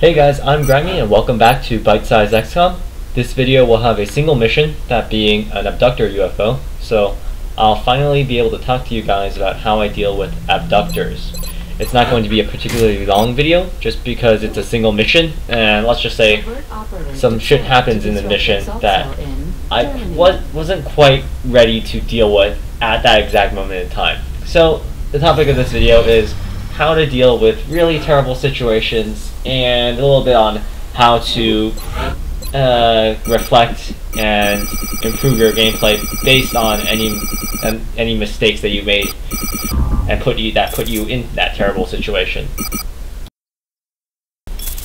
Hey guys, I'm Grimy and welcome back to Bite-Size Xcom. This video will have a single mission, that being an abductor UFO. So I'll finally be able to talk to you guys about how I deal with abductors. It's not going to be a particularly long video, just because it's a single mission, and let's just say some shit happens in the mission that I wasn't quite ready to deal with at that exact moment in time. So the topic of this video is how to deal with really terrible situations and a little bit on how to reflect and improve your gameplay based on any mistakes that you made and put you in that terrible situation.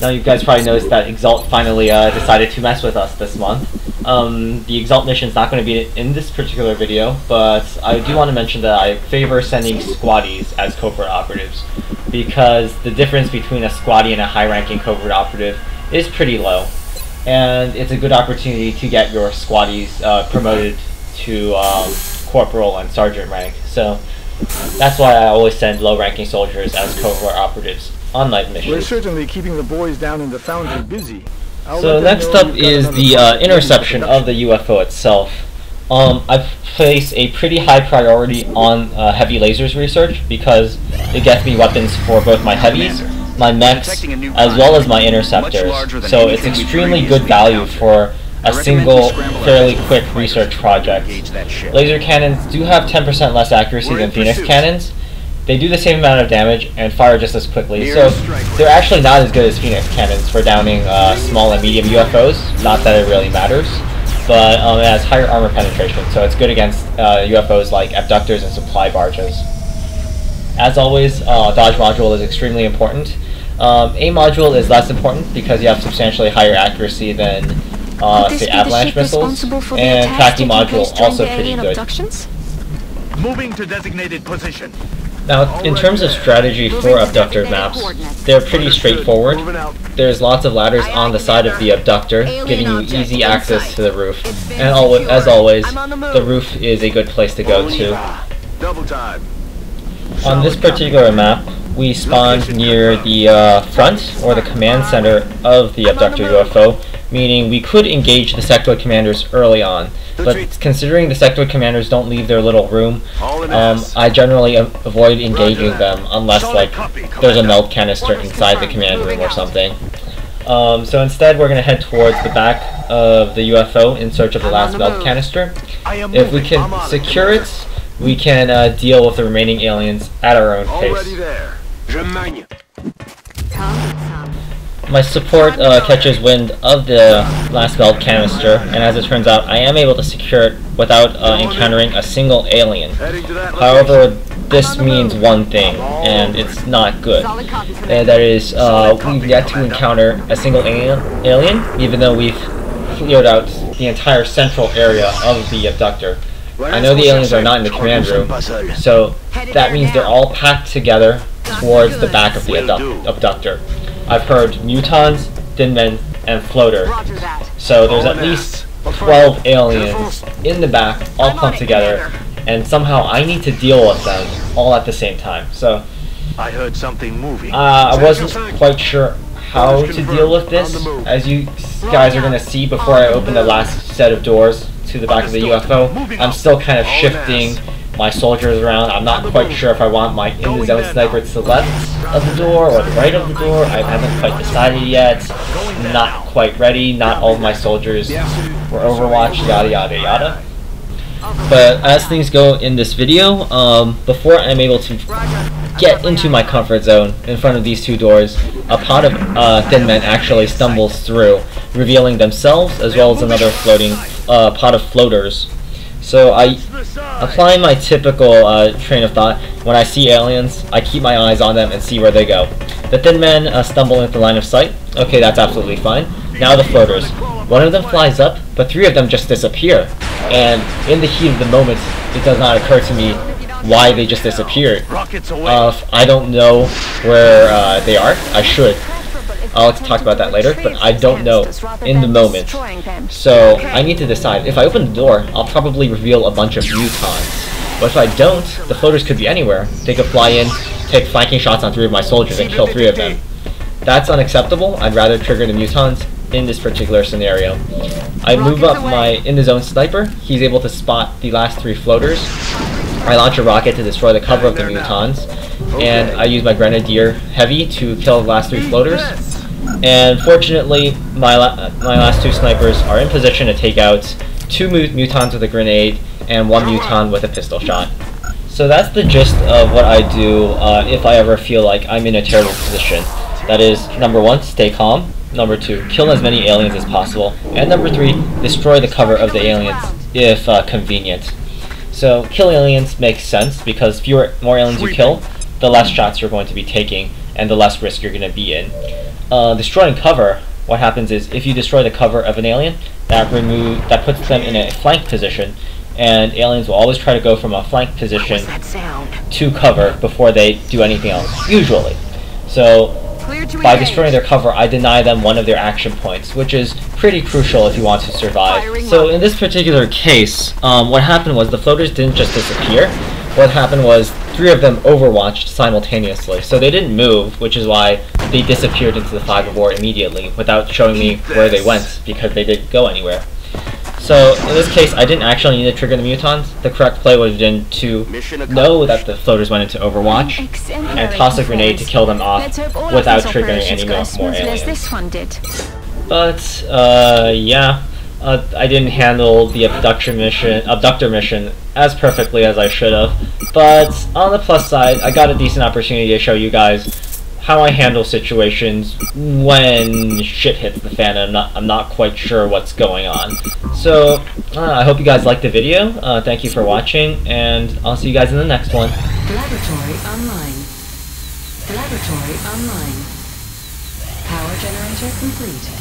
Now you guys probably noticed that Exalt finally decided to mess with us this month. The Exalt mission is not going to be in this particular video, but I do want to mention that I favor sending squaddies as covert operatives, because the difference between a squaddie and a high-ranking covert operative is pretty low, and it's a good opportunity to get your squaddies promoted to corporal and sergeant rank. So that's why I always send low-ranking soldiers as covert operatives on night missions. We're certainly keeping the boys down in the foundry busy. So next up is the interception of the UFO itself. I've placed a pretty high priority on heavy lasers research, because it gets me weapons for both my heavies, my mechs, as well as my interceptors. So it's extremely good value for a single, fairly quick research project. Laser cannons do have 10% less accuracy than Phoenix cannons. They do the same amount of damage and fire just as quickly, so they're actually not as good as Phoenix cannons for downing small and medium UFOs. Not that it really matters, but it has higher armor penetration, so it's good against UFOs like abductors and supply barges. As always, dodge module is extremely important. A module is less important because you have substantially higher accuracy than say avalanche missiles, and tracking module also pretty good. Moving to designated position. Now, in terms of strategy for abductor maps, they're pretty straightforward. There's lots of ladders on the side of the abductor, giving you easy access to the roof. And as always, the roof is a good place to go to. On this particular map, we spawned near the front, or the command center of the abductor UFO, meaning we could engage the sectoid commanders early on. But considering the sectoid commanders don't leave their little room, I generally avoid engaging them unless like there's a melt canister inside the command room or something. So instead we're going to head towards the back of the UFO in search of the last melt canister. If we can secure it, we can deal with the remaining aliens at our own pace. My support catches wind of the last melt canister, and as it turns out, I am able to secure it without encountering a single alien. However, this means one thing, and it's not good. And that is, we've yet to encounter a single alien, even though we've cleared out the entire central area of the abductor. I know the aliens are not in the command room, so that means they're all packed together towards the back of the abductor. I've heard mutons, thin men, and floater. So there's at least 12 aliens in the back, all clumped together, and somehow I need to deal with them all at the same time. So I heard something moving. I wasn't quite sure how to deal with this. As you guys are going to see before I open the last set of doors to the back of the UFO, I'm still kind of shifting my soldiers around. I'm not quite sure if I want my in-the-zone sniper to the left of the door or the right of the door. I haven't quite decided yet. Not quite ready. Not all of my soldiers were Overwatch, yada yada yada. But as things go in this video, before I'm able to get into my comfort zone in front of these two doors, a pod of thin men actually stumbles through, revealing themselves as well as another floating pod of floaters. So I apply my typical train of thought. When I see aliens, I keep my eyes on them and see where they go. The thin men stumble into line of sight. Okay, that's absolutely fine. Now the floaters. One of them flies up, but three of them just disappear. And in the heat of the moment, it does not occur to me why they just disappeared. I don't know where they are. I should. I'll talk about that later, but I don't know in the moment. So I need to decide. If I open the door, I'll probably reveal a bunch of mutons. But if I don't, the floaters could be anywhere. They could fly in, take flanking shots on three of my soldiers, and kill three of them. that's unacceptable. I'd rather trigger the mutons in this particular scenario. I move up my in the zone sniper. He's able to spot the last 3 floaters. I launch a rocket to destroy the cover of the mutons, and I use my grenadier heavy to kill the last 3 floaters. And fortunately, my last 2 snipers are in position to take out 2 mutons with a grenade and 1 muton with a pistol shot. So that's the gist of what I do if I ever feel like I'm in a terrible position. That is, number 1, stay calm. Number 2, kill as many aliens as possible. And number 3, destroy the cover of the aliens if convenient. So kill aliens makes sense because more aliens you kill, the less shots you're going to be taking and the less risk you're going to be in. Destroying cover, what happens is if you destroy the cover of an alien, that puts them in a flank position, and aliens will always try to go from a flank position to cover before they do anything else, usually. So by destroying their cover, I deny them one of their action points, which is pretty crucial if you want to survive. So in this particular case, what happened was the floaters didn't just disappear. What happened was 3 of them overwatched simultaneously. So they didn't move, which is why they disappeared into the fog of war immediately without showing me where they went, because they didn't go anywhere. So in this case, I didn't actually need to trigger the mutons. The correct play would have been to know that the floaters went into Overwatch and toss a grenade to kill them off without triggering any more aliens. But yeah, I didn't handle the abductor mission as perfectly as I should have. But on the plus side, I got a decent opportunity to show you guys how I handle situations when shit hits the fan and I'm not quite sure what's going on. So, I hope you guys liked the video. Thank you for watching, and I'll see you guys in the next one. Laboratory online. Laboratory online. Power generator completed.